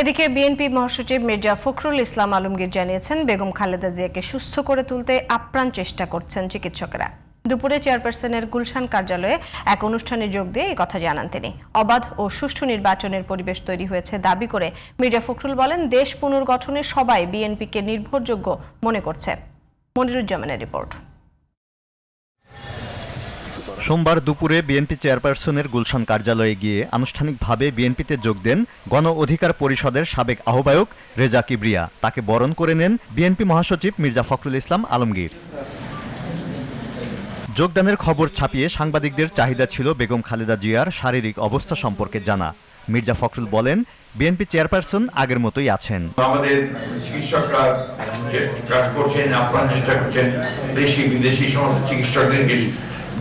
এদিকে বিএনপি মহাসচিব মির্জা ফখরুল ইসলাম আলমগীর জানিয়েছেন, বেগম খালেদা জিয়াকে সুস্থ করে তুলতে আপ্রাণ চেষ্টা করছেন চিকিৎসকেরা। দুপুরে চেয়ারপারসনের গুলশান কার্যালয়ে এক অনুষ্ঠানে যোগ দিয়ে এই কথা জানান তিনি। অবাধ ও সুষ্ঠু নির্বাচনের পরিবেশ তৈরি হয়েছে দাবি করে মির্জা ফখরুল বলেন, দেশ পুনর্গঠনে সবাই বিএনপিকে নির্ভরযোগ্য মনে করছে। মনিরুজ্জামানের রিপোর্ট। সোমবার দুপুরে বিএনপি চেয়ারপারসনের গুলশান কার্যালয়ে গিয়ে আনুষ্ঠানিকভাবে বিএনপিতে যোগ দেন গণ অধিকার পরিষদের সাবেক আহ্বায়ক রেজা কিবরিয়া। তাকে বরণ করে নেন বিএনপি মহাসচিব মির্জা ফখরুল ইসলাম আলমগীর। যোগদানের খবর ছাপিয়ে সাংবাদিকদের চাহিদা ছিল বেগম খালেদা জিয়ার শারীরিক অবস্থা সম্পর্কে জানা। মির্জা ফখরুল বলেন, বিএনপি চেয়ারপারসন আগের মতোই আছেন। আমাদের চিকিৎসকরা কাজ করছেন, আপ্রাণ চেষ্টা করছেন, দেশি বিদেশি সমস্ত চিকিৎসকদেরকে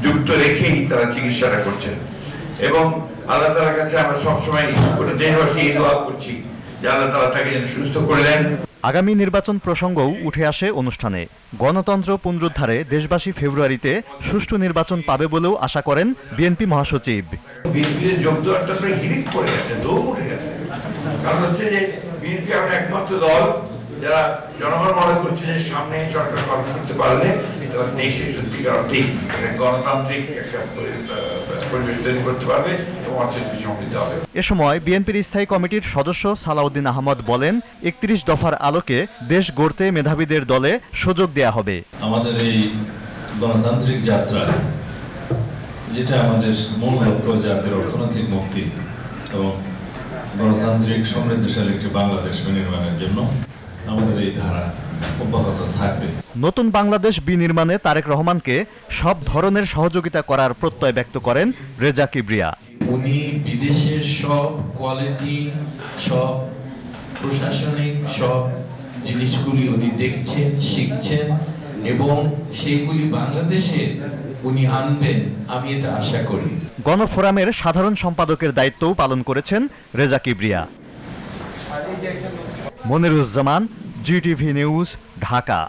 যুক্ত রেখেই তারা চিকিৎসাটা করছেন এবং আল্লাহ তাআলার কাছে আমরা সবসময় দেশবাসী দোয়া করছি যে আল্লাহ তাআলা তাকে যেন সুস্থ করে দেন। আগামী নির্বাচন প্রসঙ্গও উঠে আসে অনুষ্ঠানে। গণতন্ত্র পুনরুদ্ধারে দেশবাসী ফেব্রুয়ারিতে সুষ্ঠু নির্বাচন পাবে বলেও আশা করেন বিএনপি মহাসচিব। বিএনপিতে যোগ দেওয়াটা হিড়িক পড়ে গেছে, দৌড় উঠে গেছে। কারণ হচ্ছে যে বিএনপি এখন একমাত্র দল যারা জনগণ মনে করছে যে সামনে সরকার গঠন করতে পারলে দেশে সত্যিকার অর্থেই গণতান্ত্রিক একটা পরিবেশ তৈরি করতে পারবে এবং অর্থনীতি সমৃদ্ধ হবে। এ সময় বিএনপির স্থায়ী কমিটির সদস্য সালাউদ্দিন আহমদ বলেন, ৩১ দফার আলোকে দেশ গড়তে মেধাবীদের দলে সুযোগ দেয়া হবে। আমাদের এই গণতান্ত্রিক যাত্রা, যেটা আমাদের মূল লক্ষ্য, জাতির অর্থনৈতিক মুক্তি এবং গণতান্ত্রিক সমৃদ্ধশালী একটি বাংলাদেশ বিনির্মাণের জন্য আমাদের এই ধারা অব্যাহত থাকবে। নতুন বাংলাদেশ বিনির্মাণে তারেক রহমানকে সব ধরনের সহযোগিতা করার প্রত্যয় ব্যক্ত করেন রেজা কিবরিয়া। উনি বিদেশের সব কোয়ালিটি, সব প্রশাসনিক সব জিনিসগুলি উনি দেখছেন, শিখছেন এবং সেইগুলি বাংলাদেশে উনি আনবেন, আমি এটা আশা করি। গণফোরামের সাধারণ সম্পাদকের দায়িত্বও পালন করেছেন রেজা কিবরিয়া। Moniruzzaman, GTV news, Dhaka.